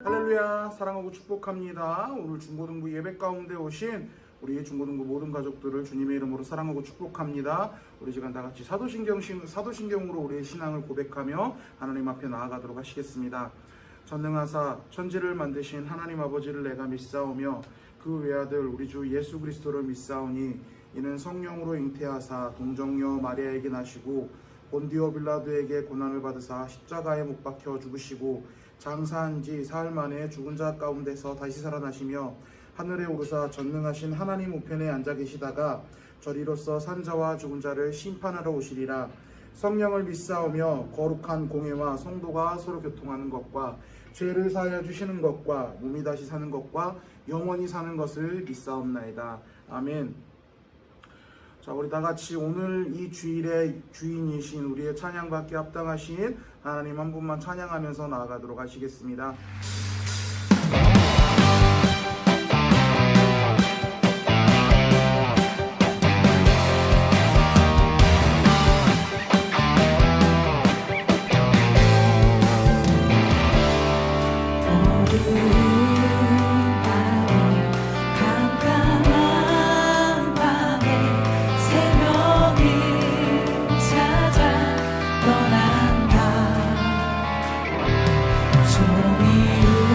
할렐루야, 사랑하고 축복합니다. 오늘 중고등부 예배 가운데 오신 우리 중고등부 모든 가족들을 주님의 이름으로 사랑하고 축복합니다. 우리 시간 다 같이 사도신경으로 우리의 신앙을 고백하며 하나님 앞에 나아가도록 하시겠습니다. 전능하사 천지를 만드신 하나님 아버지를 내가 믿사오며 그 외아들 우리 주 예수 그리스도를 믿사오니 이는 성령으로 잉태하사 동정녀 마리아에게 나시고 본디오 빌라도에게 고난을 받으사 십자가에 못 박혀 죽으시고 장사한 지 사흘 만에 죽은 자 가운데서 다시 살아나시며 하늘에 오르사 전능하신 하나님 우편에 앉아 계시다가 저리로서 산자와 죽은 자를 심판하러 오시리라. 성령을 믿사오며 거룩한 공회와 성도가 서로 교통하는 것과 죄를 사하여 주시는 것과 몸이 다시 사는 것과 영원히 사는 것을 믿사옵나이다. 아멘. 자, 우리 다 같이 오늘 이 주일의 주인이신 우리의 찬양받기에 합당하신 하나님 한 분만 찬양하면서 나아가도록 하시겠습니다. 종이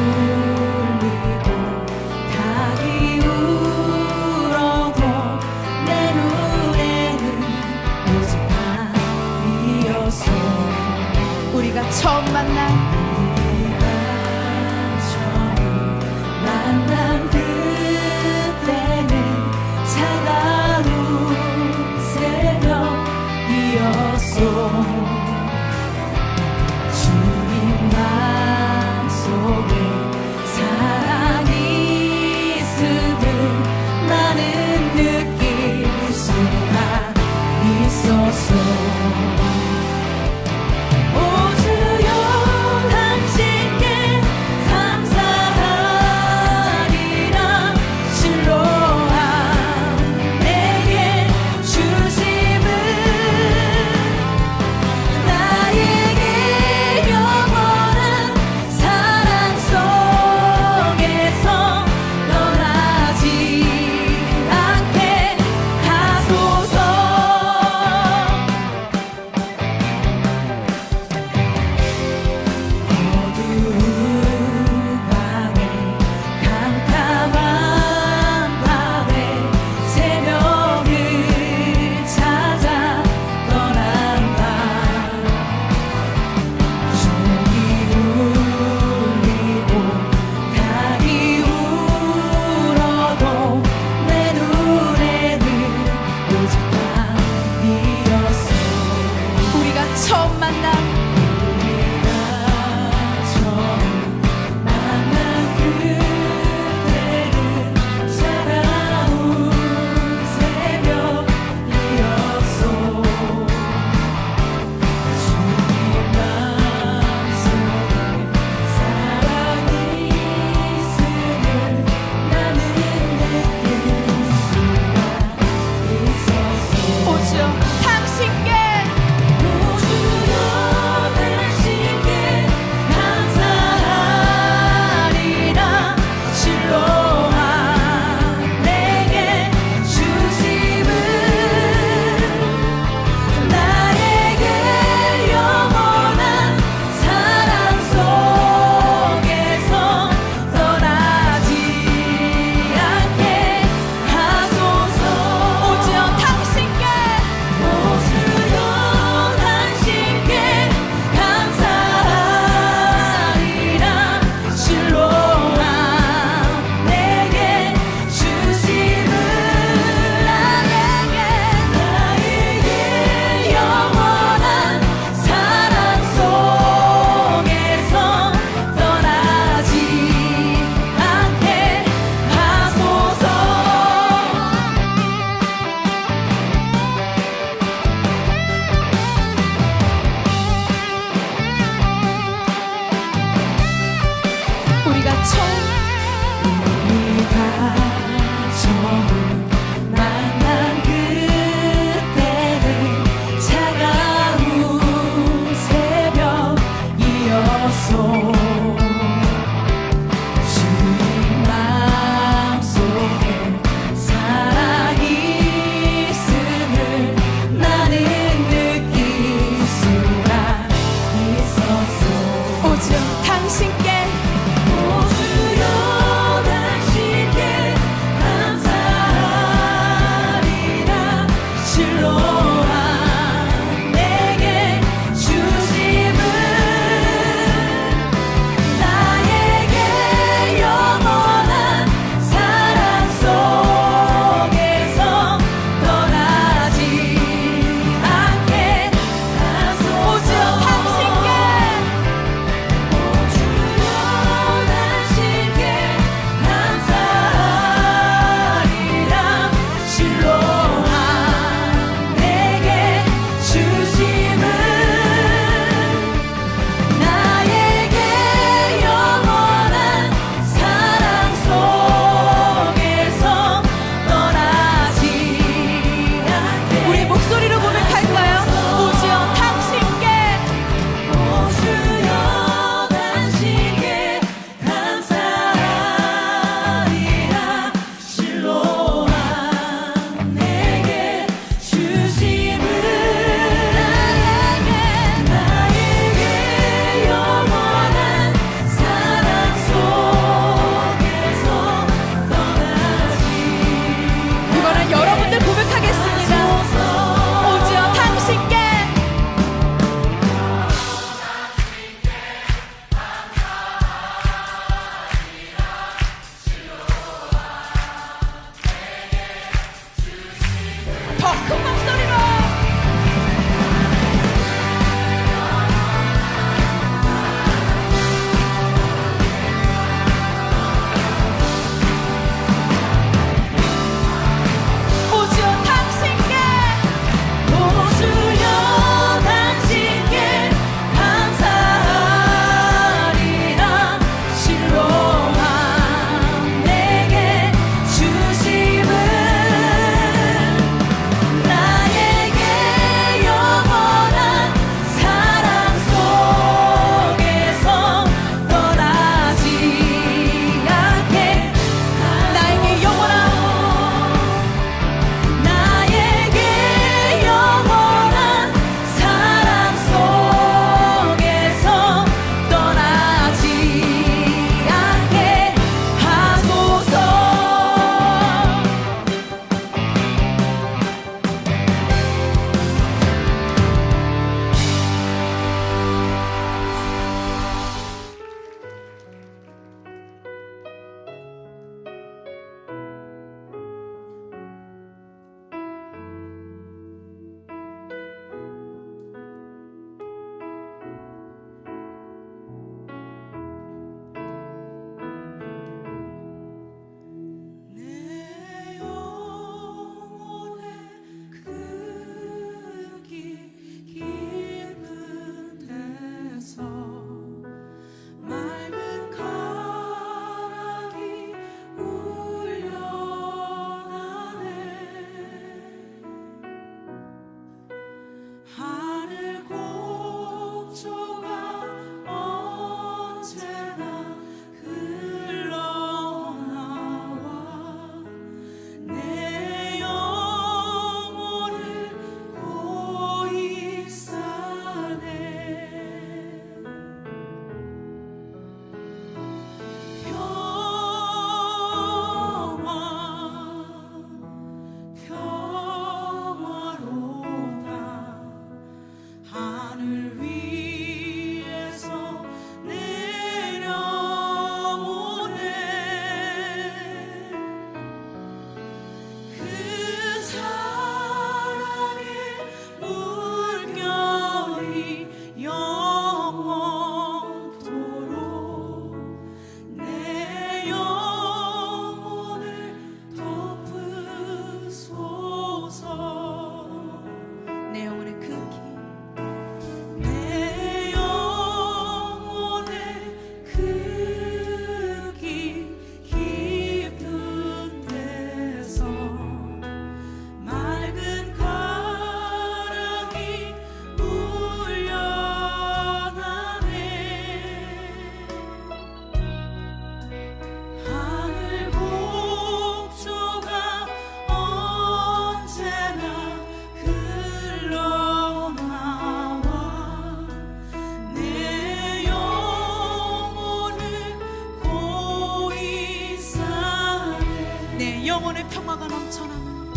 영혼의 평화가 넘쳐나네.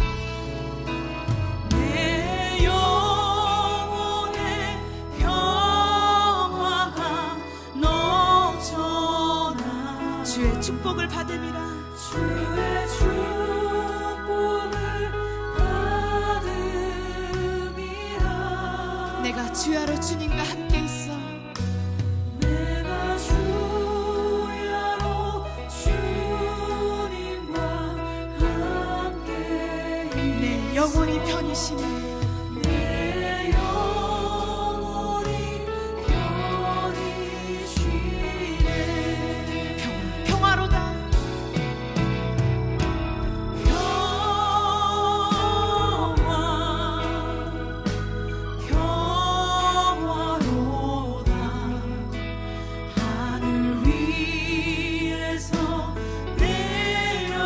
내 영혼의 평화가 넘쳐나. 주의 축복을 받음이라. 주의 축복을 받음이라. 내가 주야로 주님과 함께 있어. 내가 주야로 주님과 함께 있어. 내 영혼이 편히 쉬네. 내 영혼이 편히 쉬네. 평화로다. 평화로다. 하늘 위에서 내려오네.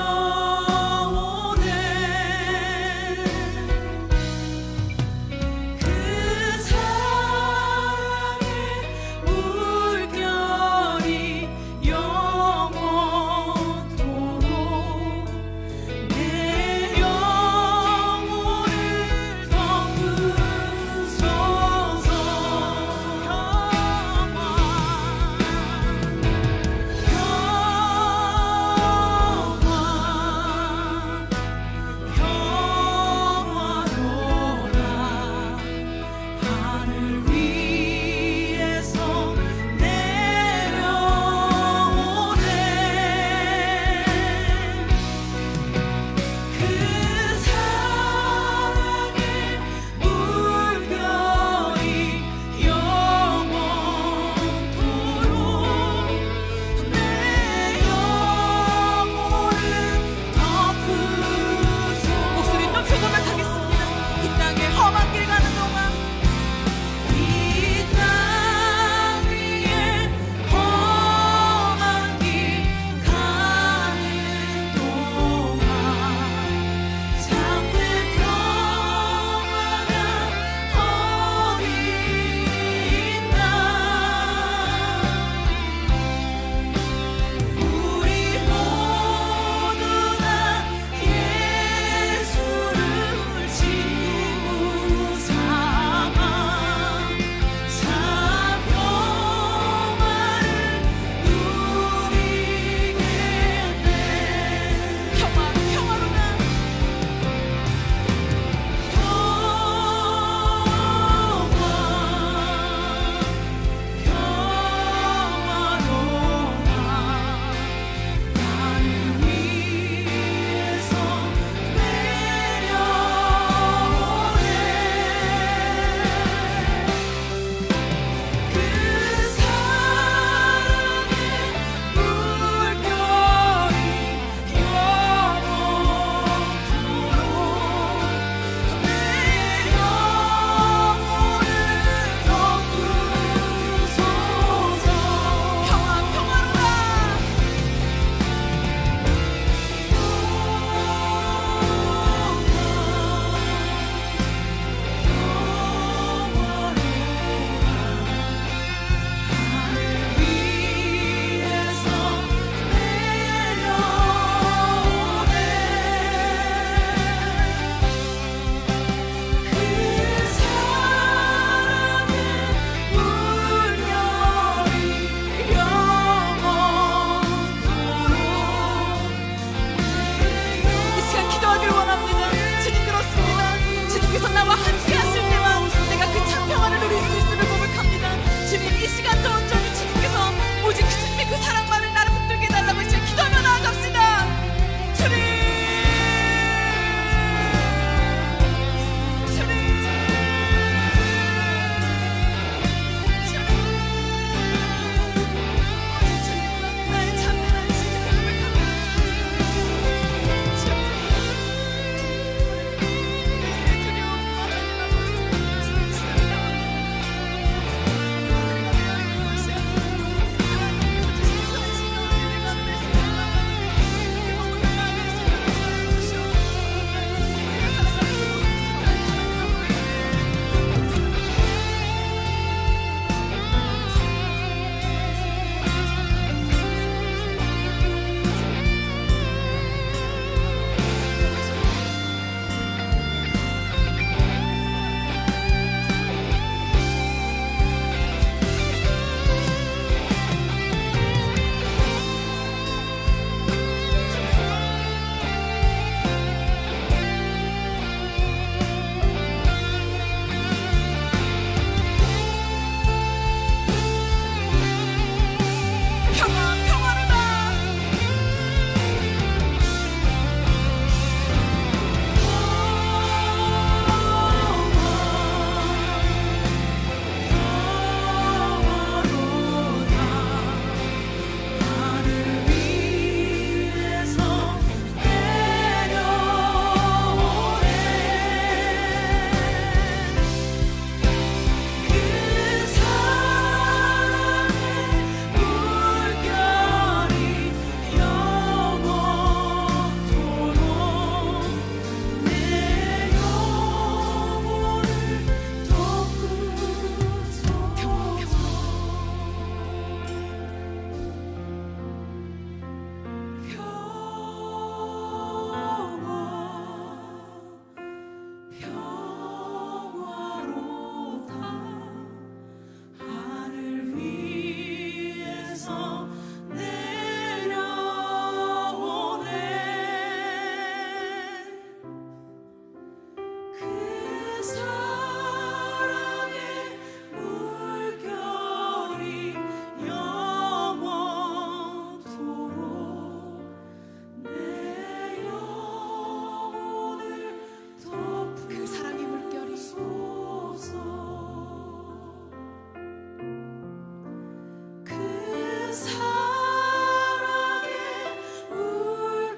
사랑의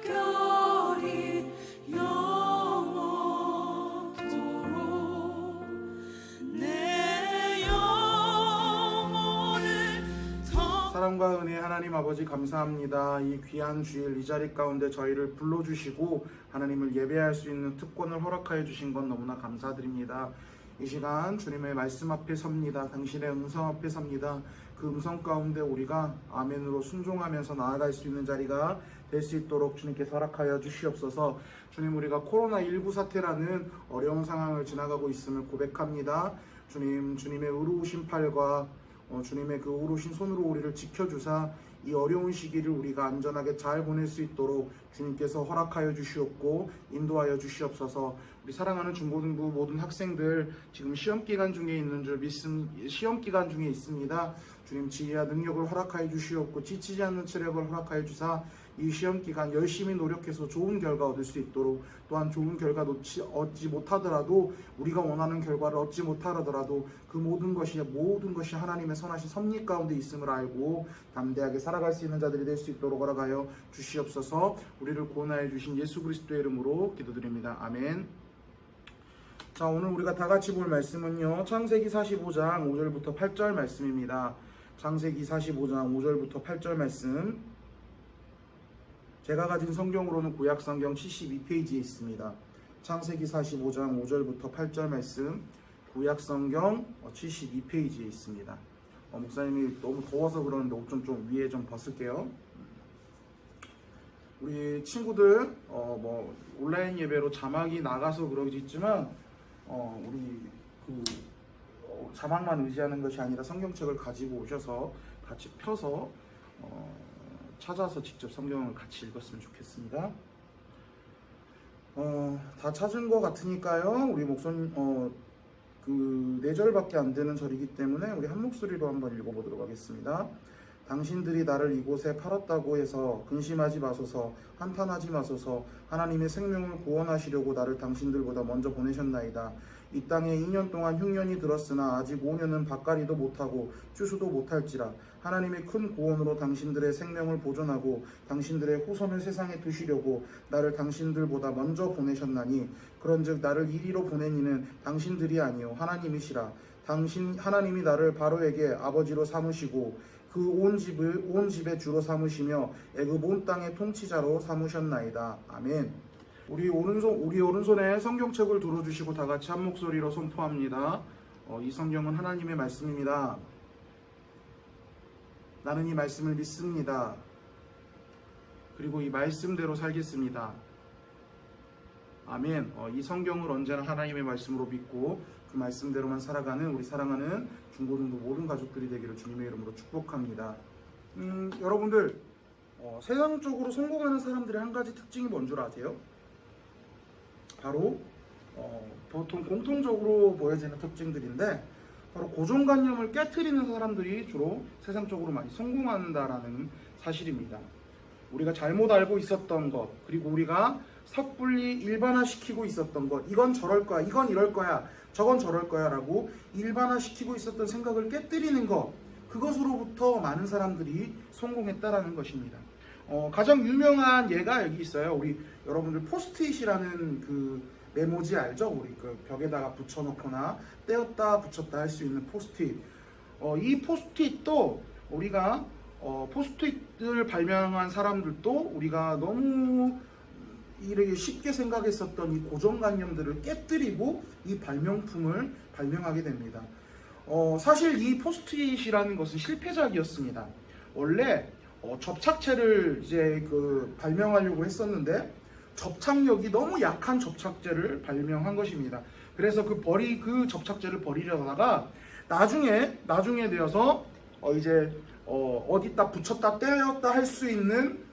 물결이 영원토록 내 영혼을 더 사랑과 은혜 하나님 아버지 감사합니다. 이 귀한 주일 이 자리 가운데 저희를 불러주시고 하나님을 예배할 수 있는 특권을 허락하여 주신 건 너무나 감사드립니다. 이 시간 주님의 말씀 앞에 섭니다. 당신의 음성 앞에 섭니다. 그 음성 가운데 우리가 아멘으로 순종하면서 나아갈 수 있는 자리가 될 수 있도록 주님께서 허락하여 주시옵소서. 주님, 우리가 코로나19 사태라는 어려운 상황을 지나가고 있음을 고백합니다. 주님, 주님의 의로우신 팔과 주님의 그 의로우신 손으로 우리를 지켜주사 이 어려운 시기를 우리가 안전하게 잘 보낼 수 있도록 주님께서 허락하여 주시옵고 인도하여 주시옵소서. 우리 사랑하는 중고등부 모든 학생들 지금 시험 기간 중에 있는 줄 시험 기간 중에 있습니다. 주님, 지혜와 능력을 허락하여 주시옵고 지치지 않는 체력을 허락하여 주사 이 시험 기간 열심히 노력해서 좋은 결과 얻을 수 있도록, 또한 좋은 결과 얻지 못하더라도 우리가 원하는 결과를 얻지 못하더라도 그 모든 것이 하나님의 선하신 섭리 가운데 있음을 알고 담대하게 살아갈 수 있는 자들이 될 수 있도록 허락하여 주시옵소서. 우리를 구원하여 주신 예수 그리스도의 이름으로 기도드립니다. 아멘. 자, 오늘 우리가 다 같이 볼 말씀은요, 창세기 45장 5절부터 8절 말씀입니다. 창세기 45장 5절부터 8절 말씀, 제가 가진 성경으로는 구약 성경 72페이지에 있습니다. 창세기 45장 5절부터 8절 말씀, 구약 성경 72페이지에 있습니다. 목사님이 너무 더워서 그러는데 옷 좀 위에 좀 벗을게요. 우리 친구들 온라인 예배로 자막이 나가서 그러겠지만 우리 자막만 의지하는 것이 아니라 성경책을 가지고 오셔서 같이 펴서 찾아서 직접 성경을 같이 읽었으면 좋겠습니다. 다 찾은 것 같으니까요. 우리 목소님 그 4절밖에 안 되는 절이기 때문에 우리 한 목소리로 한번 읽어보도록 하겠습니다. 당신들이 나를 이곳에 팔았다고 해서 근심하지 마소서, 한탄하지 마소서. 하나님의 생명을 구원하시려고 나를 당신들보다 먼저 보내셨나이다. 이 땅에 2년 동안 흉년이 들었으나 아직 5년은 밭갈이도 못하고 추수도 못할지라. 하나님의 큰 구원으로 당신들의 생명을 보존하고 당신들의 후손을 세상에 두시려고 나를 당신들보다 먼저 보내셨나니, 그런즉 나를 이리로 보낸 이는 당신들이 아니요 하나님이시라. 하나님이 나를 바로에게 아버지로 삼으시고 그 온 집의 주로 삼으시며 애굽 온 땅의 통치자로 삼으셨나이다. 아멘. 우리 오른손에 성경책을 들어주시고 다 같이 한 목소리로 선포합니다. 이 성경은 하나님의 말씀입니다. 나는 이 말씀을 믿습니다. 그리고 이 말씀대로 살겠습니다. 아멘. 이 성경을 언제나 하나님의 말씀으로 믿고 그 말씀대로만 살아가는 우리 사랑하는 중고등부 모든 가족들이 되기를 주님의 이름으로 축복합니다. 여러분들, 세상적으로 성공하는 사람들의 한 가지 특징이 뭔 줄 아세요? 바로 보통 공통적으로 보여지는 특징들인데, 바로 고정관념을 깨트리는 사람들이 주로 세상적으로 많이 성공한다라는 사실입니다. 우리가 잘못 알고 있었던 것, 그리고 우리가 섣불리 일반화시키고 있었던 것, 이건 저럴 거야, 이건 이럴 거야, 저건 저럴 거야 라고 일반화시키고 있었던 생각을 깨트리는 것, 그것으로부터 많은 사람들이 성공했다라는 것입니다. 가장 유명한 예가 여기 있어요. 우리 여러분들 포스트잇이라는 그 메모지 알죠? 우리 그 벽에다가 붙여놓거나 떼었다 붙였다 할 수 있는 포스트잇. 이 포스트잇도 우리가 포스트잇을 발명한 사람들도 우리가 너무 이렇게 쉽게 생각했었던 이 고정관념들을 깨뜨리고 이 발명품을 발명하게 됩니다. 사실 이 포스트잇이라는 것은 실패작이었습니다. 원래 접착제를 이제 발명하려고 했었는데 접착력이 너무 약한 접착제를 발명한 것입니다. 그래서 그 접착제를 버리려다가 나중에 되어서 이제 어디다 붙였다 떼었다 할 수 있는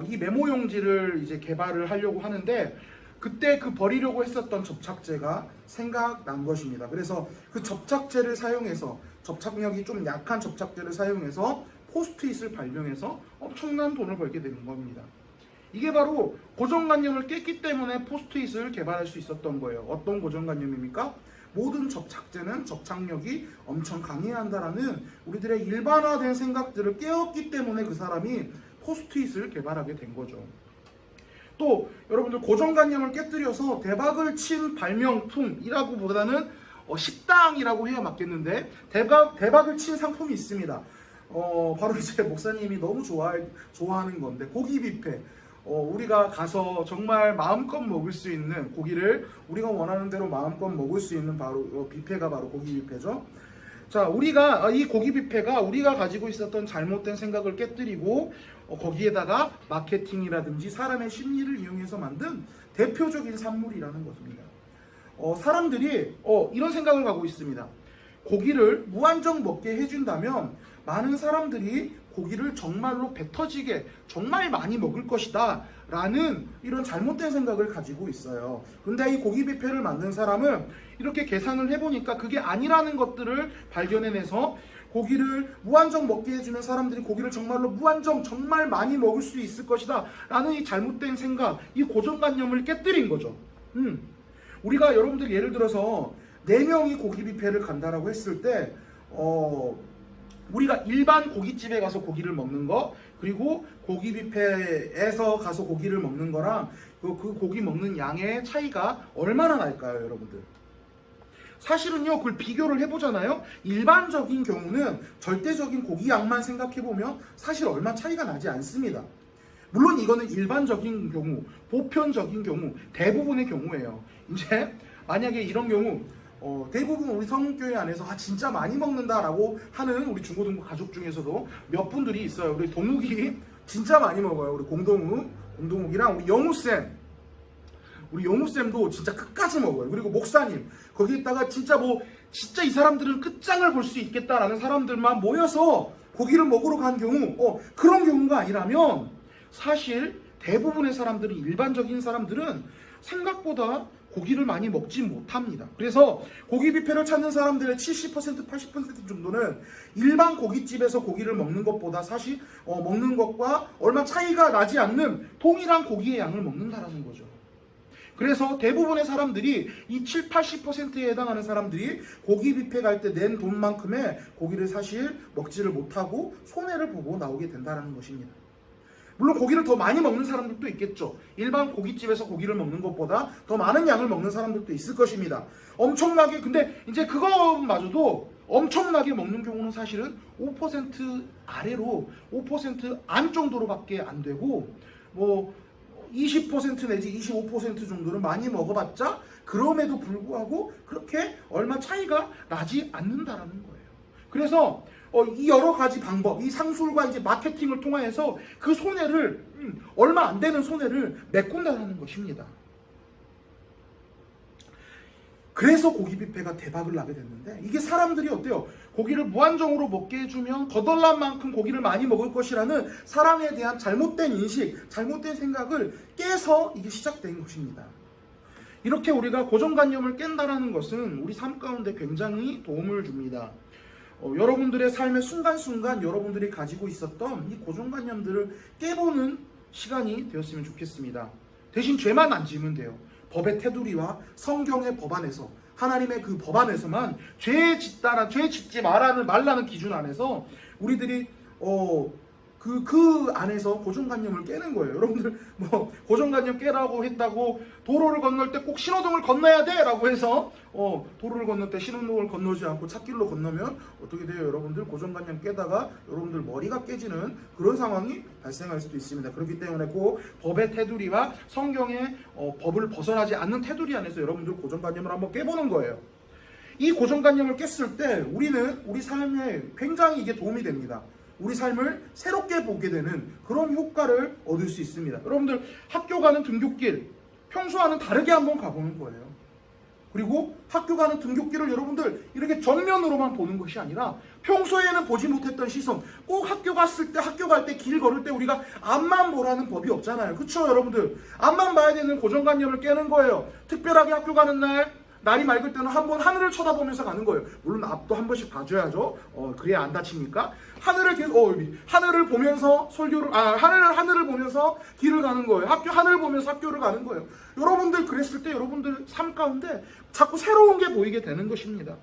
이 메모용지를 이제 개발을 하려고 하는데, 그때 그 버리려고 했었던 접착제가 생각난 것입니다. 그래서 그 접착제를 사용해서, 접착력이 좀 약한 접착제를 사용해서 포스트잇을 발명해서 엄청난 돈을 벌게 되는 겁니다. 이게 바로 고정관념을 깼기 때문에 포스트잇을 개발할 수 있었던 거예요. 어떤 고정관념입니까? 모든 접착제는 접착력이 엄청 강해야 한다라는 우리들의 일반화된 생각들을 깨웠기 때문에 그 사람이 포스트잇을 개발하게 된 거죠. 또 여러분들 고정관념을 깨뜨려서 대박을 친 발명품이라고 보다는 식당이라고 해야 맞겠는데 대박을 친 상품이 있습니다. 바로 이제 목사님이 너무 좋아하는 건데 고기 뷔페. 우리가 가서 정말 마음껏 먹을 수 있는 고기를 우리가 원하는 대로 마음껏 먹을 수 있는 바로 뷔페가 바로 고기 뷔페죠. 자, 우리가 이 고기 뷔페가 우리가 가지고 있었던 잘못된 생각을 깨뜨리고 거기에다가 마케팅이라든지 사람의 심리를 이용해서 만든 대표적인 산물이라는 것입니다. 사람들이 이런 생각을 갖고 있습니다. 고기를 무한정 먹게 해준다면 많은 사람들이 고기를 정말로 배 터지게 정말 많이 먹을 것이다 라는 이런 잘못된 생각을 가지고 있어요. 근데 이 고기 뷔페를 만든 사람은 이렇게 계산을 해보니까 그게 아니라는 것들을 발견해내서 고기를 무한정 먹게 해주면 사람들이 고기를 정말로 무한정 정말 많이 먹을 수 있을 것이다 라는 이 잘못된 생각, 이 고정관념을 깨뜨린 거죠. 우리가 여러분들 예를 들어서 4명이 고기 뷔페를 간다라고 했을 때 우리가 일반 고깃집에 가서 고기를 먹는 거, 그리고 고기 뷔페에서 가서 고기를 먹는 거랑 그 고기 먹는 양의 차이가 얼마나 날까요, 여러분들? 사실은요, 그걸 비교를 해보잖아요. 일반적인 경우는 절대적인 고기 양만 생각해보면 사실 얼마 차이가 나지 않습니다. 물론 이거는 일반적인 경우, 보편적인 경우, 대부분의 경우예요. 이제 만약에 이런 경우 대부분 우리 성교회 안에서 진짜 많이 먹는다라고 하는 우리 중고등부 가족 중에서도 몇 분들이 있어요. 우리 동욱이 진짜 많이 먹어요. 우리 공동욱이랑 우리 영우쌤도 진짜 끝까지 먹어요. 그리고 목사님 거기에다가 진짜 이 사람들은 끝장을 볼 수 있겠다라는 사람들만 모여서 고기를 먹으러 간 경우 그런 경우가 아니라면 사실 대부분의 사람들이 일반적인 사람들은 생각보다 고기를 많이 먹지 못합니다. 그래서 고기 뷔페를 찾는 사람들의 70%, 80% 정도는 일반 고깃집에서 고기를 먹는 것보다 사실 먹는 것과 얼마 차이가 나지 않는 동일한 고기의 양을 먹는다라는 거죠. 그래서 대부분의 사람들이 이 7, 80%에 해당하는 사람들이 고기 뷔페 갈 때 낸 돈만큼의 고기를 사실 먹지를 못하고 손해를 보고 나오게 된다는 것입니다. 물론 고기를 더 많이 먹는 사람들도 있겠죠. 일반 고깃집에서 고기를 먹는 것보다 더 많은 양을 먹는 사람들도 있을 것입니다. 엄청나게, 근데 이제 그것마저도 엄청나게 먹는 경우는 사실은 5% 아래로 5% 안 정도로밖에 안 되고 20% 내지 25% 정도는 많이 먹어봤자 그럼에도 불구하고 그렇게 얼마 차이가 나지 않는다라는 거예요. 그래서 이 여러 가지 방법, 이 상술과 이제 마케팅을 통해서 그 손해를 얼마 안 되는 손해를 메꾼다는 것입니다. 그래서 고기 뷔페가 대박을 나게 됐는데 이게 사람들이 어때요? 고기를 무한정으로 먹게 해주면 거덜난 만큼 고기를 많이 먹을 것이라는 사람에 대한 잘못된 인식, 잘못된 생각을 깨서 이게 시작된 것입니다. 이렇게 우리가 고정관념을 깬다라는 것은 우리 삶 가운데 굉장히 도움을 줍니다. 여러분들의 삶의 순간순간 여러분들이 가지고 있었던 이 고정관념들을 깨보는 시간이 되었으면 좋겠습니다. 대신 죄만 안 지으면 돼요. 법의 테두리와 성경의 법안에서, 하나님의 그 법안에서만 죄 짓지 말라는 기준 안에서 우리들이 그 안에서 고정관념을 깨는 거예요. 여러분들 고정관념 깨라고 했다고 도로를 건널 때 꼭 신호등을 건너야 돼 라고 해서 도로를 건널 때 신호등을 건너지 않고 찻길로 건너면 어떻게 돼요? 여러분들 고정관념 깨다가 여러분들 머리가 깨지는 그런 상황이 발생할 수도 있습니다. 그렇기 때문에 꼭 법의 테두리와 성경의 법을 벗어나지 않는 테두리 안에서 여러분들 고정관념을 한번 깨보는 거예요. 이 고정관념을 깼을 때 우리는 우리 삶에 굉장히 이게 도움이 됩니다. 우리 삶을 새롭게 보게 되는 그런 효과를 얻을 수 있습니다. 여러분들 학교 가는 등굣길 평소와는 다르게 한번 가보는 거예요. 그리고 학교 가는 등굣길을 여러분들 이렇게 정면으로만 보는 것이 아니라 평소에는 보지 못했던 시선, 꼭 학교 갈 때 길 걸을 때 우리가 앞만 보라는 법이 없잖아요. 그렇죠, 여러분들? 앞만 봐야 되는 고정관념을 깨는 거예요. 특별하게 학교 가는 날 날이 맑을 때는 한번 하늘을 쳐다보면서 가는 거예요. 물론 앞도 한 번씩 봐줘야죠. 그래야 안 다치니까. 하늘을 계속 하늘을 보면서 설교를 하늘을 보면서 길을 가는 거예요. 하늘을 보면서 학교를 가는 거예요. 여러분들 그랬을 때 여러분들 삶 가운데 자꾸 새로운 게 보이게 되는 것입니다.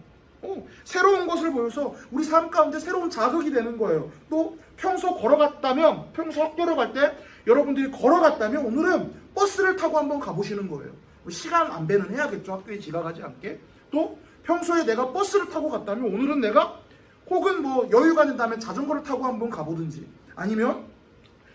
새로운 것을 보여서 우리 삶 가운데 새로운 자극이 되는 거예요. 또 평소 학교를 갈 때 여러분들이 걸어갔다면 오늘은 버스를 타고 한번 가보시는 거예요. 시간 안배는 해야겠죠. 학교에 지각하지 않게. 또 평소에 내가 버스를 타고 갔다면 오늘은 내가 혹은 뭐 여유가 된다면 자전거를 타고 한번 가보든지, 아니면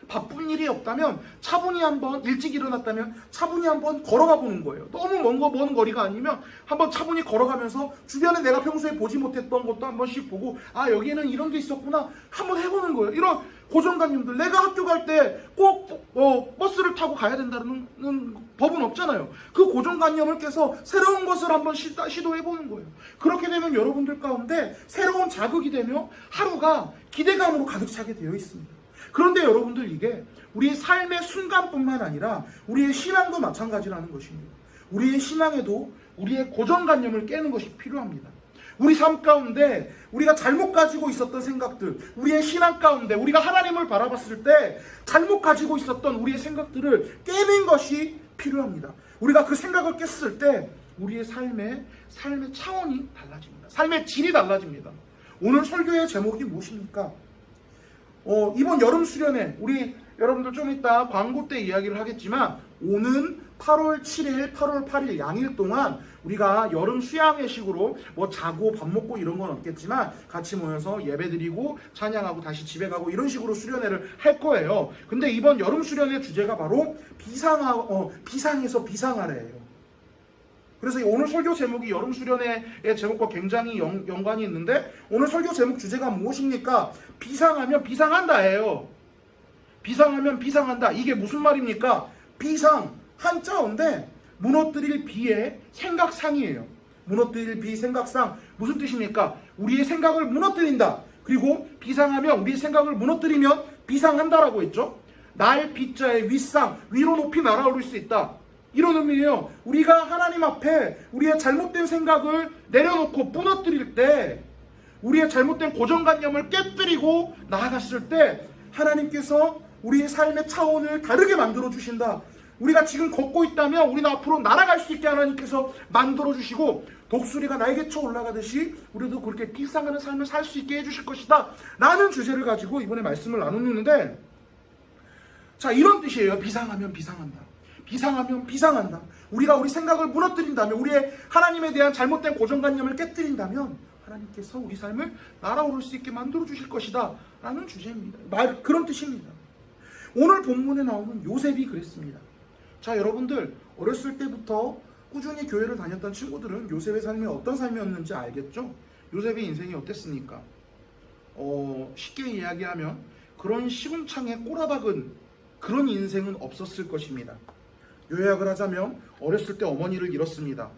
바쁜 일이 없다면 차분히 한번 일찍 일어났다면 차분히 한번 걸어가 보는 거예요. 너무 먼 거리가 아니면 한번 차분히 걸어가면서 주변에 내가 평소에 보지 못했던 것도 한 번씩 보고, 여기에는 이런 게 있었구나 한번 해보는 거예요. 이런 고정관념들, 내가 학교 갈 때 꼭 버스를 타고 가야 된다는 법은 없잖아요. 그 고정관념을 깨서 새로운 것을 한번 시도해보는 거예요. 그렇게 되면 여러분들 가운데 새로운 자극이 되며 하루가 기대감으로 가득 차게 되어 있습니다. 그런데 여러분들, 이게 우리의 삶의 순간뿐만 아니라 우리의 신앙도 마찬가지라는 것입니다. 우리의 신앙에도 우리의 고정관념을 깨는 것이 필요합니다. 우리 삶 가운데 우리가 잘못 가지고 있었던 생각들, 우리의 신앙 가운데 우리가 하나님을 바라봤을 때 잘못 가지고 있었던 우리의 생각들을 깨는 것이 필요합니다. 우리가 그 생각을 깼을 때 우리의 삶의 차원이 달라집니다. 삶의 질이 달라집니다. 오늘 설교의 제목이 무엇입니까? 이번 여름 수련회, 우리 여러분들 좀 이따 광고 때 이야기를 하겠지만, 오는 8월 7일, 8월 8일 양일 동안 우리가 여름 수양회식으로 뭐 자고 밥 먹고 이런 건 없겠지만 같이 모여서 예배드리고 찬양하고 다시 집에 가고 이런 식으로 수련회를 할 거예요. 근데 이번 여름 수련회 주제가 바로 비상에서 비상하래예요. 그래서 오늘 설교 제목이 여름 수련회의 제목과 굉장히 연관이 있는데, 오늘 설교 제목 주제가 무엇입니까? 비상하면 비상한다예요. 비상하면 비상한다. 이게 무슨 말입니까? 비상, 한자어인데 무너뜨릴 비의 생각상이에요. 무너뜨릴 비 생각상, 무슨 뜻입니까? 우리의 생각을 무너뜨린다. 그리고 비상하면, 우리의 생각을 무너뜨리면 비상한다라고 했죠. 날 비자의 윗상, 위로 높이 날아오를 수 있다. 이런 의미예요. 우리가 하나님 앞에 우리의 잘못된 생각을 내려놓고 무너뜨릴 때, 우리의 잘못된 고정관념을 깨뜨리고 나아갔을 때 하나님께서 우리의 삶의 차원을 다르게 만들어 주신다. 우리가 지금 걷고 있다면 우리는 앞으로 날아갈 수 있게 하나님께서 만들어 주시고, 독수리가 날개 쳐 올라가듯이 우리도 그렇게 비상하는 삶을 살 수 있게 해주실 것이다 라는 주제를 가지고 이번에 말씀을 나누는데, 자, 이런 뜻이에요. 비상하면 비상한다. 비상하면 비상한다. 우리가 우리 생각을 무너뜨린다면, 우리의 하나님에 대한 잘못된 고정관념을 깨뜨린다면 하나님께서 우리 삶을 날아오를 수 있게 만들어 주실 것이다 라는 주제입니다. 그런 뜻입니다. 오늘 본문에 나오는 요셉이 그랬습니다. 자, 여러분들 어렸을 때부터 꾸준히 교회를 다녔던 친구들은 요셉의 삶이 어떤 삶이었는지 알겠죠? 요셉의 인생이 어땠습니까? 쉽게 이야기하면 그런 시궁창에 꼬라박은 그런 인생은 없었을 것입니다. 요약을 하자면 어렸을 때 어머니를 잃었습니다.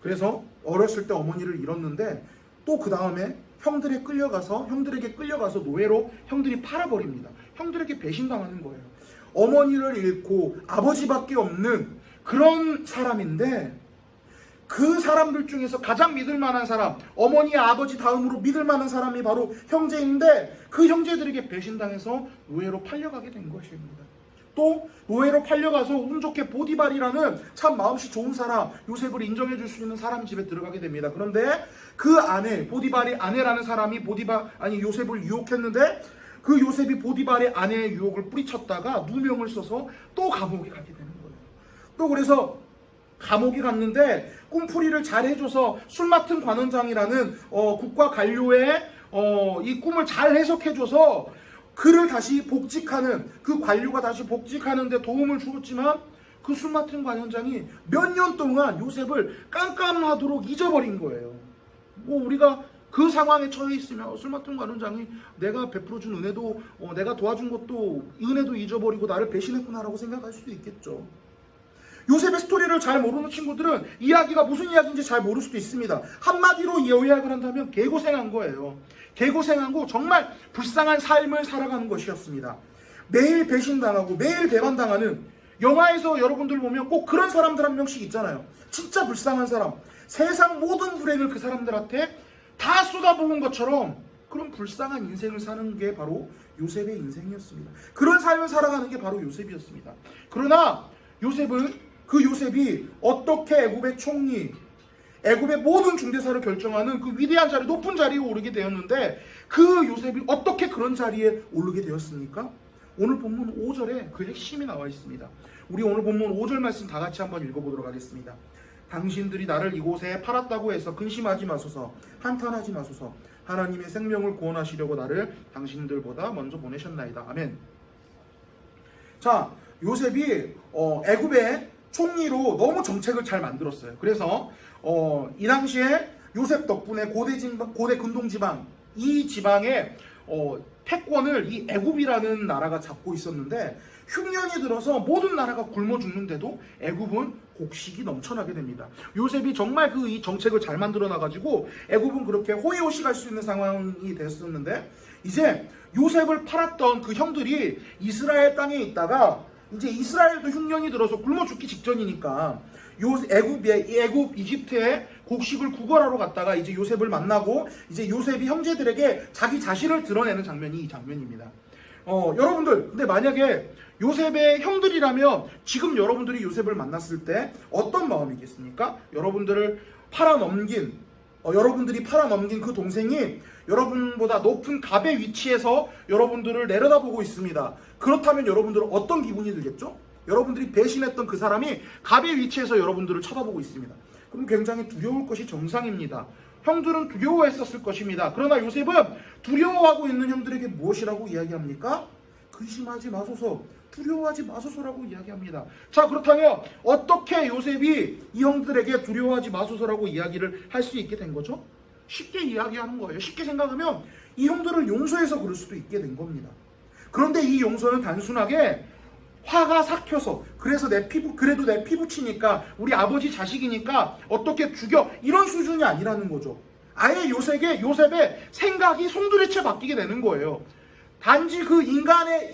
그래서 어렸을 때 어머니를 잃었는데 또 그 다음에 형들에게 끌려가서 노예로 형들이 팔아버립니다. 형들에게 배신당하는 거예요. 어머니를 잃고 아버지밖에 없는 그런 사람인데, 그 사람들 중에서 가장 믿을 만한 사람, 어머니 아버지 다음으로 믿을 만한 사람이 바로 형제인데, 그 형제들에게 배신당해서 노예로 팔려가게 된 것입니다. 또 노예로 팔려가서 운 좋게 보디발이라는 참 마음씨 좋은 사람, 요셉을 인정해 줄 수 있는 사람 집에 들어가게 됩니다. 그런데 그 아내, 보디발의 아내라는 사람이 요셉을 유혹했는데, 그 요셉이 보디발의 아내의 유혹을 뿌리쳤다가 누명을 써서 또 감옥에 가게 되는 거예요. 또 그래서 감옥에 갔는데 꿈풀이를 잘 해줘서 술 맡은 관원장이라는 국가 관료의 이 꿈을 잘 해석해줘서 그를 다시 복직하는, 그 관료가 다시 복직하는 데 도움을 주었지만, 그 술 맡은 관원장이 몇 년 동안 요셉을 깜깜하도록 잊어버린 거예요. 우리가 그 상황에 처해 있으면 술 맡은 관원장이 내가 베풀어준 은혜도, 내가 도와준 것도 은혜도 잊어버리고 나를 배신했구나라고 생각할 수도 있겠죠. 요셉의 스토리를 잘 모르는 친구들은 이야기가 무슨 이야기인지 잘 모를 수도 있습니다. 한마디로 요약을 한다면 개고생한 거예요. 개고생하고 정말 불쌍한 삶을 살아가는 것이었습니다. 매일 배신당하고 매일 배반당하는 영화에서 여러분들 보면 꼭 그런 사람들 한 명씩 있잖아요. 진짜 불쌍한 사람. 세상 모든 불행을 그 사람들한테 다 쏟아부은 것처럼 그런 불쌍한 인생을 사는 게 바로 요셉의 인생이었습니다. 그런 삶을 살아가는 게 바로 요셉이었습니다. 그러나 그 요셉이 어떻게 애굽의 총리, 애굽의 모든 중대사를 결정하는 그 위대한 자리, 높은 자리에 오르게 되었는데 그 요셉이 어떻게 그런 자리에 오르게 되었습니까? 오늘 본문 5절에 그 핵심이 나와 있습니다. 우리 오늘 본문 5절 말씀 다 같이 한번 읽어보도록 하겠습니다. 당신들이 나를 이곳에 팔았다고 해서 근심하지 마소서, 한탄하지 마소서. 하나님의 생명을 구원하시려고 나를 당신들보다 먼저 보내셨나이다. 아멘. 자, 요셉이 애굽의 총리로 너무 정책을 잘 만들었어요. 그래서 이 당시에 요셉 덕분에 고대 근동지방, 이 지방의 패권을 이 애굽이라는 나라가 잡고 있었는데 흉년이 들어서 모든 나라가 굶어 죽는데도 애굽은 곡식이 넘쳐나게 됩니다. 요셉이 정말 이 정책을 잘 만들어 놔가지고 애굽은 그렇게 호의호식할 수 있는 상황이 됐었는데 이제 요셉을 팔았던 그 형들이 이스라엘 땅에 있다가 이제 이스라엘도 흉년이 들어서 굶어 죽기 직전이니까 애굽 이집트에 곡식을 구걸하러 갔다가 이제 요셉을 만나고 이제 요셉이 형제들에게 자기 자신을 드러내는 장면이 이 장면입니다. 여러분들, 근데 만약에 요셉의 형들이라면 지금 여러분들이 요셉을 만났을 때 어떤 마음이겠습니까? 여러분들이 팔아넘긴 그 동생이 여러분보다 높은 갑의 위치에서 여러분들을 내려다보고 있습니다. 그렇다면 여러분들은 어떤 기분이 들겠죠? 여러분들이 배신했던 그 사람이 갑의 위치에서 여러분들을 쳐다보고 있습니다. 그럼 굉장히 두려울 것이 정상입니다. 형들은 두려워했었을 것입니다. 그러나 요셉은 두려워하고 있는 형들에게 무엇이라고 이야기합니까? 근심하지 마소서, 두려워하지 마소서라고 이야기합니다. 자, 그렇다면 어떻게 요셉이 이 형들에게 두려워하지 마소서라고 이야기를 할 수 있게 된 거죠? 쉽게 이야기하는 거예요. 쉽게 생각하면 이 형들을 용서해서 그럴 수도 있게 된 겁니다. 그런데 이 용서는 단순하게 화가 삭혀서 그래도 내 피부치니까 우리 아버지 자식이니까 어떻게 죽여 이런 수준이 아니라는 거죠. 아예 요셉의 생각이 송두리째 바뀌게 되는 거예요. 단지 그 인간의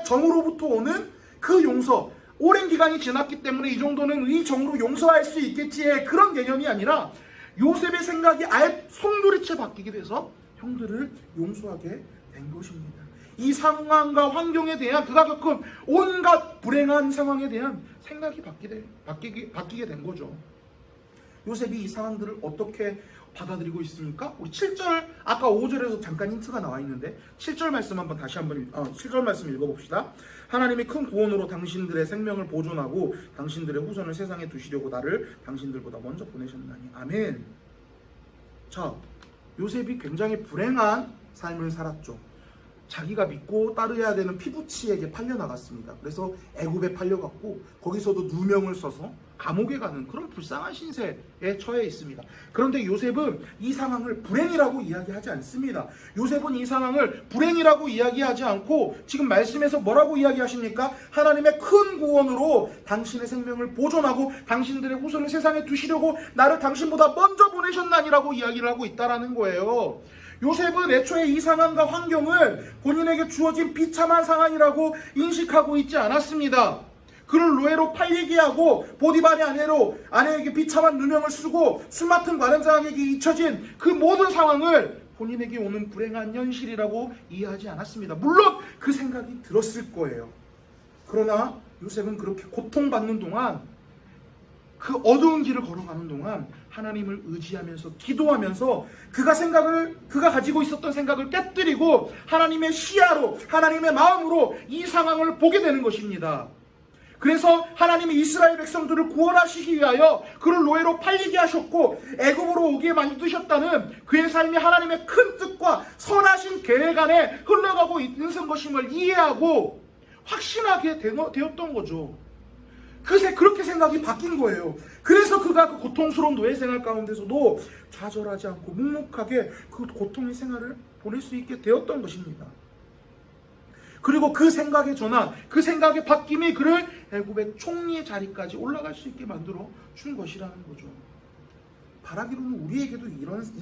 정으로부터 오는 그 용서, 오랜 기간이 지났기 때문에 이 정도는 이 정으로 용서할 수 있겠지의 그런 개념이 아니라 요셉의 생각이 아예 송두리째 바뀌게 돼서 형들을 용서하게 된 것입니다. 이 상황과 환경에 대한 그가 겪은 온갖 불행한 상황에 대한 생각이 바뀌게 된 거죠. 요셉이 이 상황들을 어떻게 받아들이고 있습니까? 우리 7절, 아까 5절에서 잠깐 힌트가 나와 있는데 7절 말씀 한번 7절 말씀 읽어봅시다. 하나님이 큰 구원으로 당신들의 생명을 보존하고 당신들의 후손을 세상에 두시려고 나를 당신들보다 먼저 보내셨나니. 아멘. 자, 요셉이 굉장히 불행한 삶을 살았죠. 자기가 믿고 따르야 되는 피부치에게 팔려나갔습니다. 그래서 애굽에 팔려갔고 거기서도 누명을 써서 감옥에 가는 그런 불쌍한 신세에 처해 있습니다. 그런데 요셉은 이 상황을 불행이라고 이야기하지 않습니다. 요셉은 이 상황을 불행이라고 이야기하지 않고 지금 말씀에서 뭐라고 이야기하십니까? 하나님의 큰 구원으로 당신의 생명을 보존하고 당신들의 후손을 세상에 두시려고 나를 당신보다 먼저 보내셨나니라고 이야기를 하고 있다라는 거예요. 요셉은 애초에 이 상황과 환경을 본인에게 주어진 비참한 상황이라고 인식하고 있지 않았습니다. 그를 노예로 팔리게 하고 보디발의 아내에게 비참한 누명을 쓰고 술 맡은 관원장에게 잊혀진 그 모든 상황을 본인에게 오는 불행한 현실이라고 이해하지 않았습니다. 물론 그 생각이 들었을 거예요. 그러나 요셉은 그렇게 고통받는 동안, 그 어두운 길을 걸어가는 동안 하나님을 의지하면서 기도하면서 그가 가지고 있었던 생각을 깨뜨리고 하나님의 시야로, 하나님의 마음으로 이 상황을 보게 되는 것입니다. 그래서 하나님이 이스라엘 백성들을 구원하시기 위하여 그를 노예로 팔리게 하셨고 애굽으로 오게 만드셨다는 그의 삶이 하나님의 큰 뜻과 선하신 계획 안에 흘러가고 있는 것임을 이해하고 확신하게 되었던 거죠. 그렇게 생각이 바뀐 거예요. 그래서 그가 그 고통스러운 노예 생활 가운데서도 좌절하지 않고 묵묵하게 그 고통의 생활을 보낼 수 있게 되었던 것입니다. 그리고 그 생각의 전환, 그 생각의 바뀜이 그를 애굽의 총리의 자리까지 올라갈 수 있게 만들어 준 것이라는 거죠. 바라기로는 우리에게도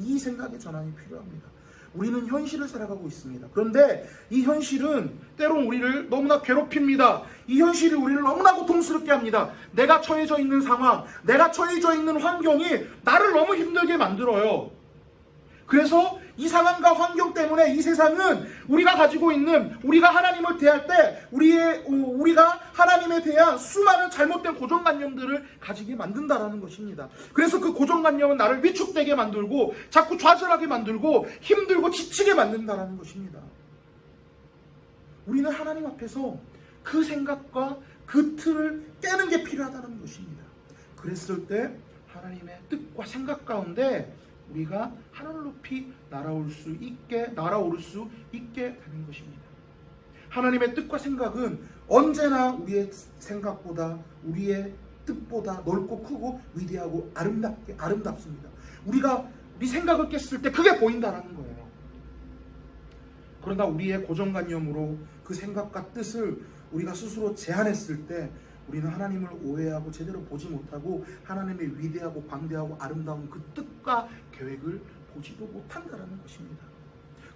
이 생각의 전환이 필요합니다. 우리는 현실을 살아가고 있습니다. 그런데 이 현실은 때론 우리를 너무나 괴롭힙니다. 이 현실이 우리를 너무나 고통스럽게 합니다. 내가 처해져 있는 상황, 내가 처해져 있는 환경이 나를 너무 힘들게 만들어요. 그래서 이 상황과 환경 때문에 이 세상은 우리가 가지고 있는, 우리가 하나님을 대할 때 우리가 하나님에 대한 수많은 잘못된 고정관념들을 가지게 만든다라는 것입니다. 그래서 그 고정관념은 나를 위축되게 만들고 자꾸 좌절하게 만들고 힘들고 지치게 만든다라는 것입니다. 우리는 하나님 앞에서 그 생각과 그 틀을 깨는 게 필요하다는 것입니다. 그랬을 때 하나님의 뜻과 생각 가운데 우리가 하늘 높이 날아오를 수 있게 되는 것입니다. 하나님의 뜻과 생각은 언제나 우리의 생각보다, 우리의 뜻보다 넓고 크고 위대하고 아름답습니다. 우리가 우리 생각을 깼을 때 그게 보인다라는 거예요. 그러나 우리의 고정관념으로 그 생각과 뜻을 우리가 스스로 제한했을 때 우리는 하나님을 오해하고 제대로 보지 못하고 하나님의 위대하고 광대하고 아름다운 그 뜻과 계획을 보지도 못한다는 것입니다.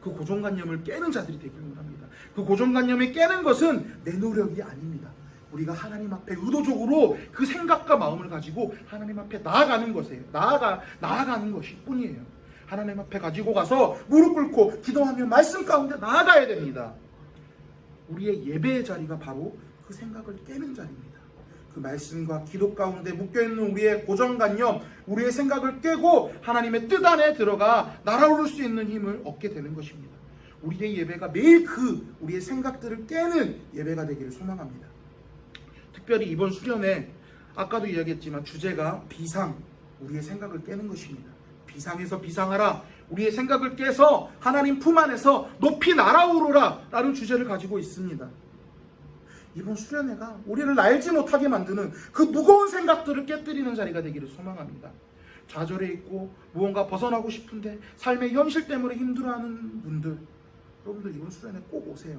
그 고정관념을 깨는 자들이 되기를 원합니다. 그 고정관념을 깨는 것은 내 노력이 아닙니다. 우리가 하나님 앞에 의도적으로 그 생각과 마음을 가지고 하나님 앞에 나아가는 것이에요. 나아가는 것일 뿐이에요. 하나님 앞에 가지고 가서 무릎 꿇고 기도하며 말씀 가운데 나아가야 됩니다. 우리의 예배의 자리가 바로 그 생각을 깨는 자리입니다. 그 말씀과 기도 가운데 묶여있는 우리의 고정관념, 우리의 생각을 깨고 하나님의 뜻 안에 들어가 날아오를 수 있는 힘을 얻게 되는 것입니다. 우리의 예배가 매일 우리의 생각들을 깨는 예배가 되기를 소망합니다. 특별히 이번 수련회, 아까도 이야기했지만 주제가 비상, 우리의 생각을 깨는 것입니다. 비상에서 비상하라, 우리의 생각을 깨서 하나님 품 안에서 높이 날아오르라 라는 주제를 가지고 있습니다. 이번 수련회가 우리를 날지 못하게 만드는 그 무거운 생각들을 깨뜨리는 자리가 되기를 소망합니다. 좌절해 있고 무언가 벗어나고 싶은데 삶의 현실 때문에 힘들어하는 분들, 여러분들 이번 수련회 꼭 오세요.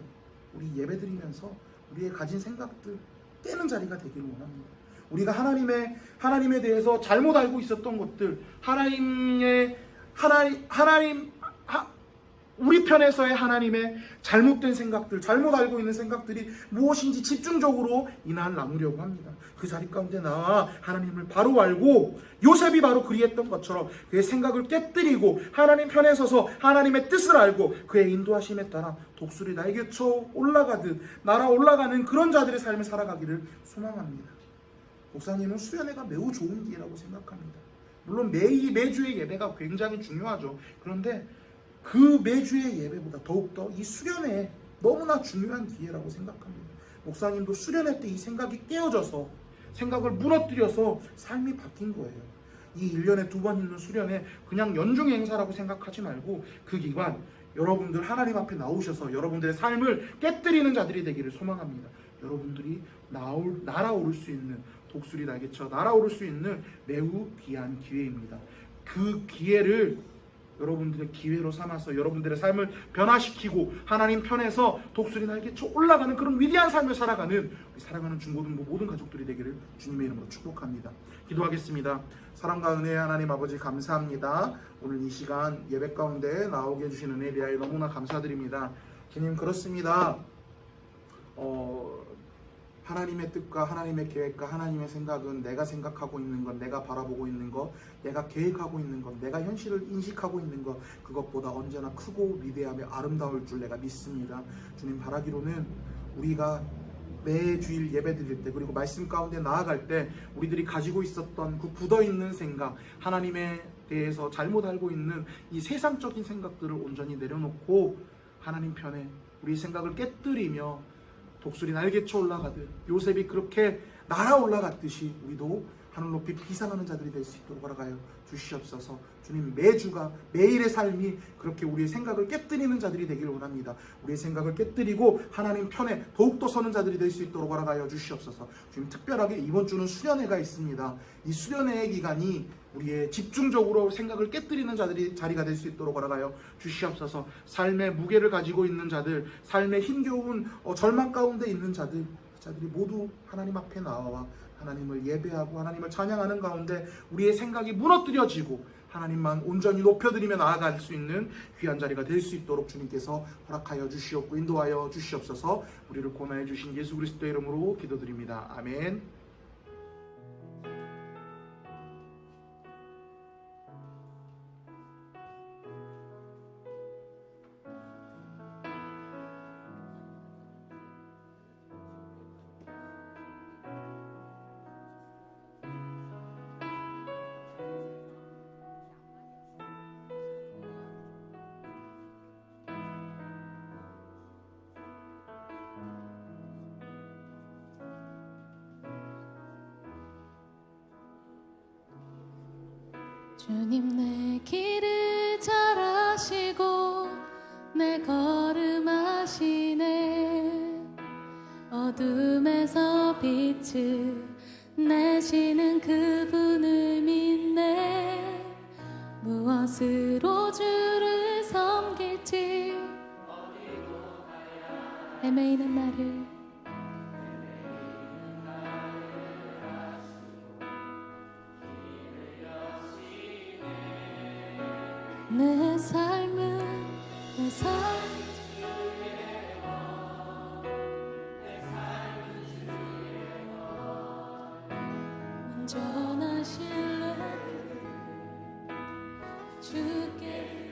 우리 예배드리면서 우리의 가진 생각들 깨는 자리가 되기를 원합니다. 우리가 하나님에 대해서 잘못 알고 있었던 것들, 우리 편에서의 하나님의 잘못된 생각들, 잘못 알고 있는 생각들이 무엇인지 집중적으로 이날 나누려고 합니다. 그 자리 가운데 나와 하나님을 바로 알고 요셉이 바로 그리했던 것처럼 그의 생각을 깨뜨리고 하나님 편에 서서 하나님의 뜻을 알고 그의 인도하심에 따라 독수리 날개쳐 올라가듯 날아 올라가는 그런 자들의 삶을 살아가기를 소망합니다. 목사님은 수련회가 매우 좋은 기회라고 생각합니다. 물론 매주의 예배가 굉장히 중요하죠. 그런데 그 매주의 예배보다 더욱더 이 수련회에 너무나 중요한 기회라고 생각합니다. 목사님도 수련회 때 이 생각이 깨어져서 생각을 무너뜨려서 삶이 바뀐 거예요. 이 1년에 2번 있는 수련회 그냥 연중 행사라고 생각하지 말고 그 기간 여러분들 하나님 앞에 나오셔서 여러분들의 삶을 깨뜨리는 자들이 되기를 소망합니다. 여러분들이 날아오를 수 있는, 독수리 날개쳐 날아오를 수 있는 매우 귀한 기회입니다. 그 기회를 여러분들의 기회로 삼아서 여러분들의 삶을 변화시키고 하나님 편에서 독수리 날개쳐 올라가는 그런 위대한 삶을 살아가는 중고등부 모든 가족들이 되기를 주님의 이름으로 축복합니다. 기도하겠습니다. 사랑과 은혜의 하나님 아버지 감사합니다. 오늘 이 시간 예배 가운데 나오게 해주신 은혜에 대하여 너무나 감사드립니다. 주님, 그렇습니다. 하나님의 뜻과 하나님의 계획과 하나님의 생각은 내가 생각하고 있는 것, 내가 바라보고 있는 것, 내가 계획하고 있는 것, 내가 현실을 인식하고 있는 것, 그것보다 언제나 크고 위대하며 아름다울 줄 내가 믿습니다. 주님, 바라기로는 우리가 매주일 예배드릴 때 그리고 말씀 가운데 나아갈 때 우리들이 가지고 있었던 그 굳어있는 생각, 하나님에 대해서 잘못 알고 있는 이 세상적인 생각들을 온전히 내려놓고 하나님 편에 우리 생각을 깨뜨리며 독수리 날개쳐 올라가듯 요셉이 그렇게 날아 올라갔듯이 우리도 하늘 높이 비상하는 자들이 될 수 있도록 허락하여 주시옵소서. 주님, 매주가 매일의 삶이 그렇게 우리의 생각을 깨뜨리는 자들이 되기를 원합니다. 우리의 생각을 깨뜨리고 하나님 편에 더욱더 서는 자들이 될 수 있도록 허락하여 주시옵소서. 주님, 특별하게 이번 주는 수련회가 있습니다. 이 수련회의 기간이 우리의 집중적으로 생각을 깨뜨리는 자리가 될 수 있도록 허락하여 주시옵소서. 삶의 무게를 가지고 있는 자들, 삶의 힘겨운 절망 가운데 있는 자들, 자들이 모두 하나님 앞에 나와 하나님을 예배하고 하나님을 찬양하는 가운데 우리의 생각이 무너뜨려지고 하나님만 온전히 높여드리며 나아갈 수 있는 귀한 자리가 될 수 있도록 주님께서 허락하여 주시옵고 인도하여 주시옵소서. 우리를 구원하여 주신 예수 그리스도의 이름으로 기도드립니다. 아멘. 주님 내 길을 잘 아시고 내 걸음 아시네. 어둠에서 빛을 내시는 그분을 믿네. 무엇으로 주를 섬길지 헤매이는 나를 내 삶은 내 삶 온전한 신뢰 주께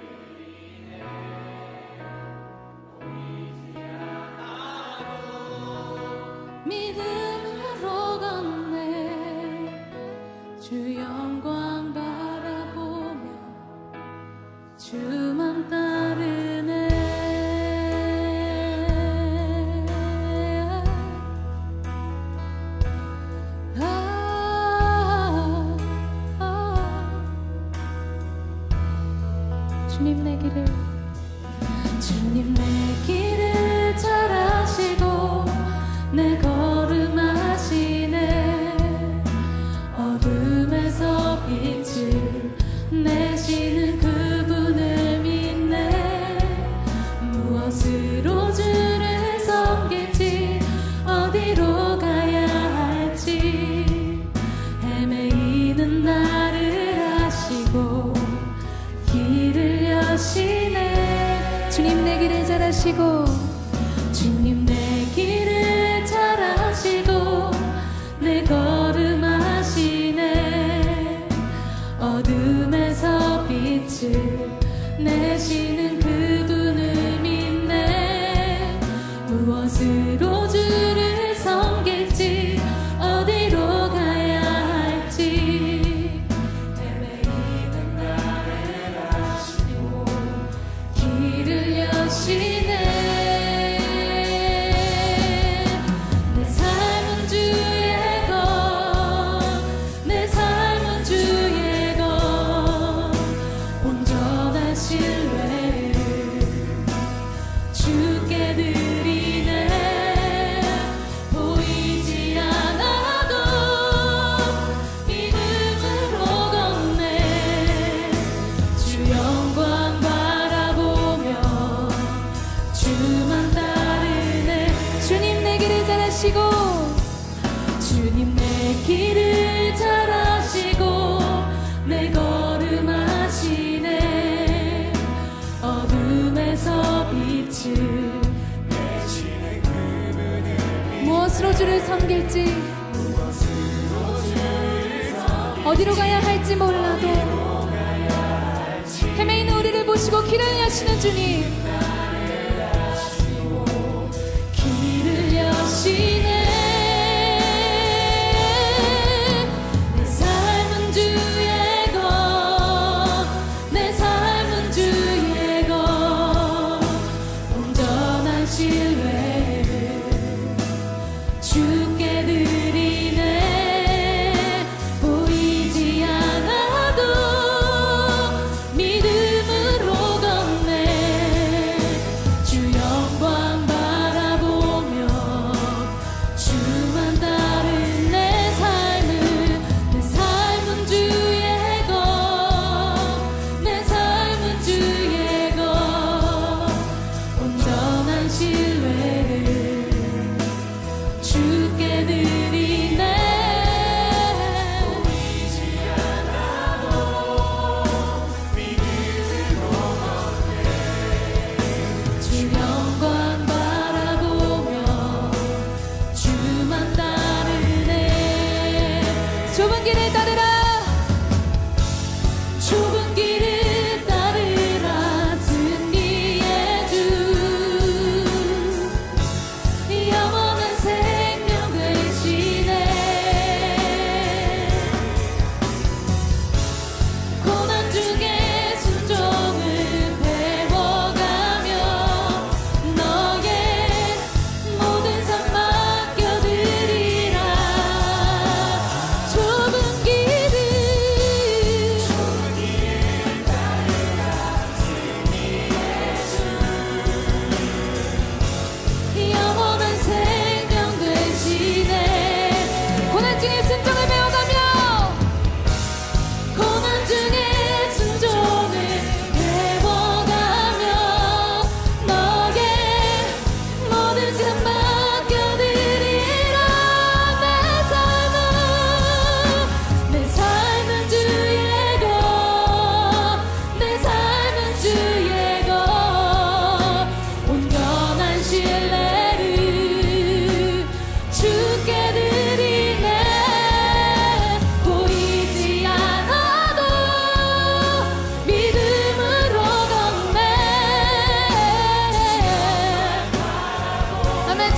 믿음으로 걷네. 주 영광 바라보며 주만 따르네. 주님 내 길을 주님 내 길을 잘 아시고 내 걸음 아시네. 어둠에서 빛을 내시는 그분을 믿네. 무엇으로 주를 섬길지 어디로 가야 할지 헤매이는 나를 아시고 길을 여시네. 주님 내 길을 잘 아시고 주님 내 길을 잘 아시고 내 걸음 아시네. 어둠에서 빛을 내시는 그분을 믿네. 무엇으로 주를 섬길지 어디로 가야 할지 헤매이는 나를 아시고 길을 여시네. 내 삶은 주의 것, 내 삶은 주의 것, 온전한 신뢰를 주께 드리네. 보이지 않아도 믿음으로 걷네. 주 영광 바라보며 주만 따르네. 주님 내 길을 잘 아시고 주님 내 길을 잘 아시고 내 걸음 아시네. 어둠에서 빛을 내시는 그분을 무엇으로 주를 섬길지 어디로 가야 할지 몰라도 헤매이는 우리를 보시고 길을 여시는 주님 길을 여시네. 내 삶은 주의 것, 내 삶은 주의 것, 온전한 신뢰를 주께 드리네. 보이지 않아도 믿음으로 걷네.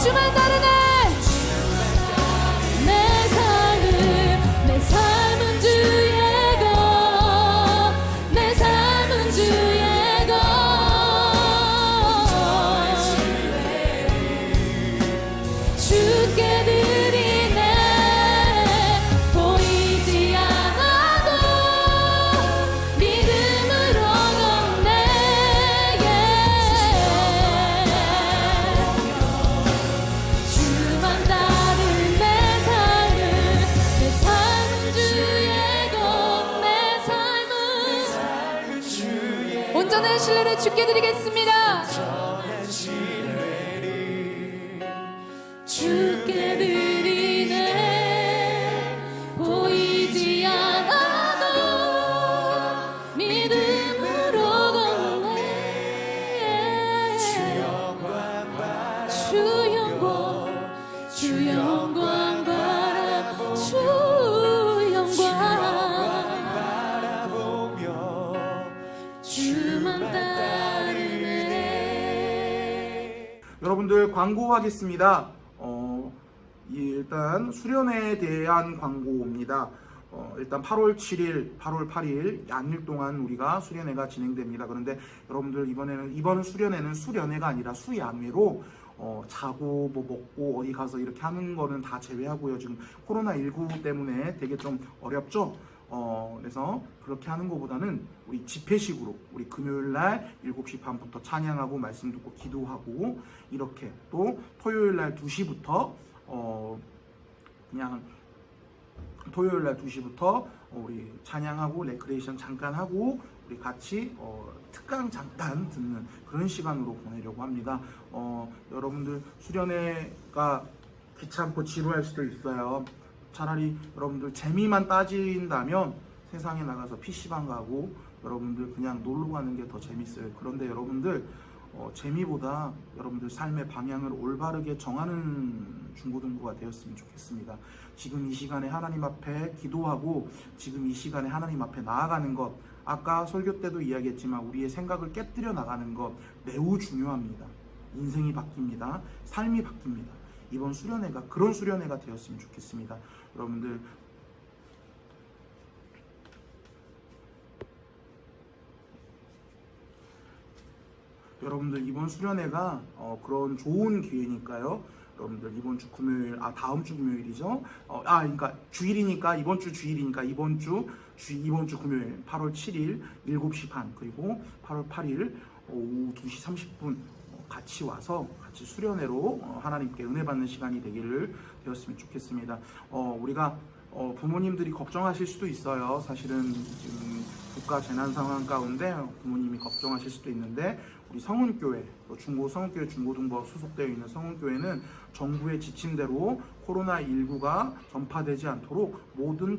주만 따르네. 내 삶은 주의 것, 내 삶은 주의 것. 주께 드리네. 보이지 않아도 믿음으로 걷네. 주만 따른 내 삶은 주의 것, 내 삶은 온전한 신뢰를 주께 드리겠습니다. 주께 드리네. 보이지 않아도 믿음으로 걷네. 주 영광 바라, 주 영광 주만 따르네. 여러분들 광고하겠습니다. 일단 수련회에 대한 광고입니다. 일단 8월 7일, 8월 8일 양일 동안 우리가 수련회가 진행됩니다. 그런데 여러분들 이번 수련회는 수련회가 아니라 수양회로 자고 뭐 먹고 어디 가서 이렇게 하는 거는 다 제외하고요. 지금 코로나19 때문에 되게 좀 어렵죠. 그래서 그렇게 하는 것보다는 우리 집회식으로 우리 금요일 날 7시 반부터 찬양하고 말씀 듣고 기도하고 이렇게 또 토요일 날 2시부터 그냥 토요일 날 2시부터 우리 찬양하고 레크레이션 잠깐 하고 우리 같이 특강 잠깐 듣는 그런 시간으로 보내려고 합니다. 여러분들 수련회가 귀찮고 지루할 수도 있어요. 차라리 여러분들 재미만 따진다면 세상에 나가서 PC방 가고 여러분들 그냥 놀러 가는 게 더 재밌어요. 그런데 여러분들 재미보다 여러분들 삶의 방향을 올바르게 정하는 중고등부가 되었으면 좋겠습니다. 지금 이 시간에 하나님 앞에 기도하고 지금 이 시간에 하나님 앞에 나아가는 것, 아까 설교 때도 이야기했지만 우리의 생각을 깨뜨려 나가는 것 매우 중요합니다. 인생이 바뀝니다. 삶이 바뀝니다. 이번 수련회가 그런 수련회가 되었으면 좋겠습니다. 여러분들 이번 수련회가 그런 좋은 기회니까요. 여러분들 이번 주 금요일, 다음 주 금요일이죠. 그러니까 주일이니까 이번 주 주일이니까 이번 주 금요일 8월 7일 7시 반 그리고 8월 8일 오후 2시 30분 같이 와서 같이 수련회로 하나님께 은혜 받는 시간이 되었으면 좋겠습니다. 우리가 부모님들이 걱정하실 수도 있어요. 사실은 지금 국가 재난 상황 가운데 부모님이 걱정하실 수도 있는데 우리 성은교회, 성은교회 중고등부 소속되어 있는 성은교회는 정부의 지침대로 코로나19가 전파되지 않도록 모든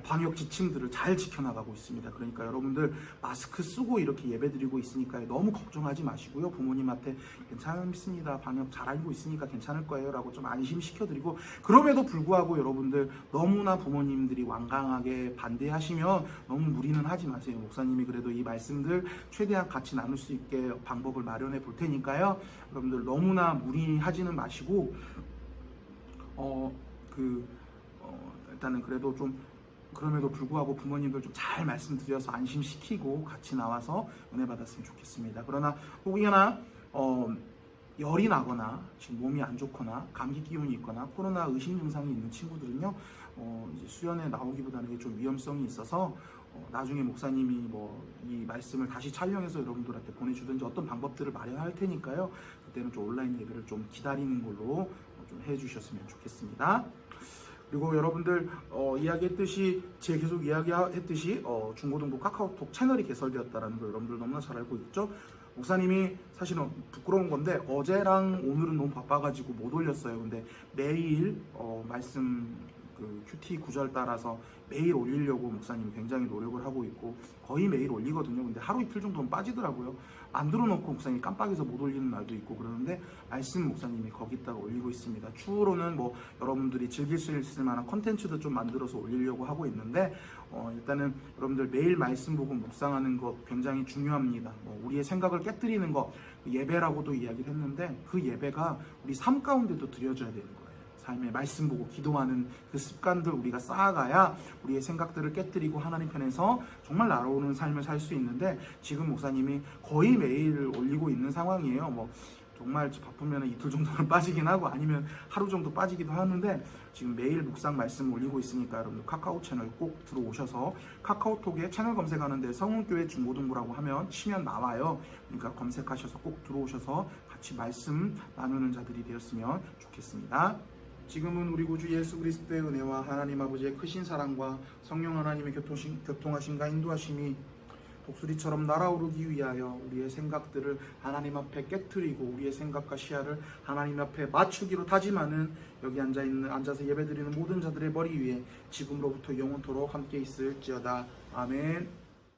방역 지침들을 잘 지켜나가고 있습니다. 그러니까 여러분들 마스크 쓰고 이렇게 예배드리고 있으니까 너무 걱정하지 마시고요. 부모님한테 괜찮습니다. 방역 잘 알고 있으니까 괜찮을 거예요 라고 좀 안심시켜드리고, 그럼에도 불구하고 여러분들 너무나 부모님들이 완강하게 반대하시면 너무 무리는 하지 마세요. 목사님이 그래도 이 말씀들 최대한 같이 나눌 수 있게 방법을 마련해 볼 테니까요. 여러분들 너무나 무리하지는 마시고 일단은 그래도 좀 그럼에도 불구하고 부모님들 좀 잘 말씀드려서 안심시키고 같이 나와서 은혜 받았으면 좋겠습니다. 그러나 혹여나 열이 나거나 지금 몸이 안 좋거나 감기 기운이 있거나 코로나 의심 증상이 있는 친구들은요, 이제 수련회 나오기보다는 이게 좀 위험성이 있어서 나중에 목사님이 이 말씀을 다시 촬영해서 여러분들한테 보내주든지 어떤 방법들을 마련할 테니까요. 그때는 좀 온라인 예배를 좀 기다리는 걸로 좀 해주셨으면 좋겠습니다. 그리고 여러분들 이야기했듯이 계속 이야기했듯이 중고등부 카카오톡 채널이 개설되었다는 거 여러분들 너무나 잘 알고 있죠. 목사님이 사실은 부끄러운 건데 어제랑 오늘은 너무 바빠가지고 못 올렸어요. 근데 매일 말씀 그 큐티 구절 따라서 매일 올리려고 목사님 굉장히 노력을 하고 있고 거의 매일 올리거든요. 근데 하루 이틀 정도는 빠지더라고요. 안 들어놓고 목사님이 깜빡해서 못 올리는 날도 있고 그러는데 말씀 목사님이 거기다가 올리고 있습니다. 추후로는 뭐 여러분들이 즐길 수 있을 만한 컨텐츠도 좀 만들어서 올리려고 하고 있는데 일단은 여러분들 매일 말씀 보고 묵상하는 것 굉장히 중요합니다. 우리의 생각을 깨뜨리는 것 예배라고도 이야기를 했는데 그 예배가 우리 삶 가운데도 드려져야 되는 거예요. 삶의 말씀 보고 기도하는 그 습관들 우리가 쌓아가야 우리의 생각들을 깨뜨리고 하나님 편에서 정말 날아오는 삶을 살 수 있는데 지금 목사님이 거의 매일 올리고 있는 상황이에요. 정말 바쁘면 이틀 정도는 빠지긴 하고 아니면 하루 정도 빠지기도 하는데 지금 매일 묵상 말씀 올리고 있으니까 여러분들 카카오 채널 꼭 들어오셔서 카카오톡에 채널 검색하는데 성은교회 중고등부라고 하면 치면 나와요. 그러니까 검색하셔서 꼭 들어오셔서 같이 말씀 나누는 자들이 되었으면 좋겠습니다. 지금은 우리 구주 예수 그리스도의 은혜와 하나님 아버지의 크신 사랑과 성령 하나님의 교통하심과 인도하심이 독수리처럼 날아오르기 위하여 우리의 생각들을 하나님 앞에 깨트리고 우리의 생각과 시야를 하나님 앞에 맞추기로 다짐하는 여기 앉아서 예배드리는 모든 자들의 머리 위에 지금으로부터 영원토록 함께 있을지어다. 아멘.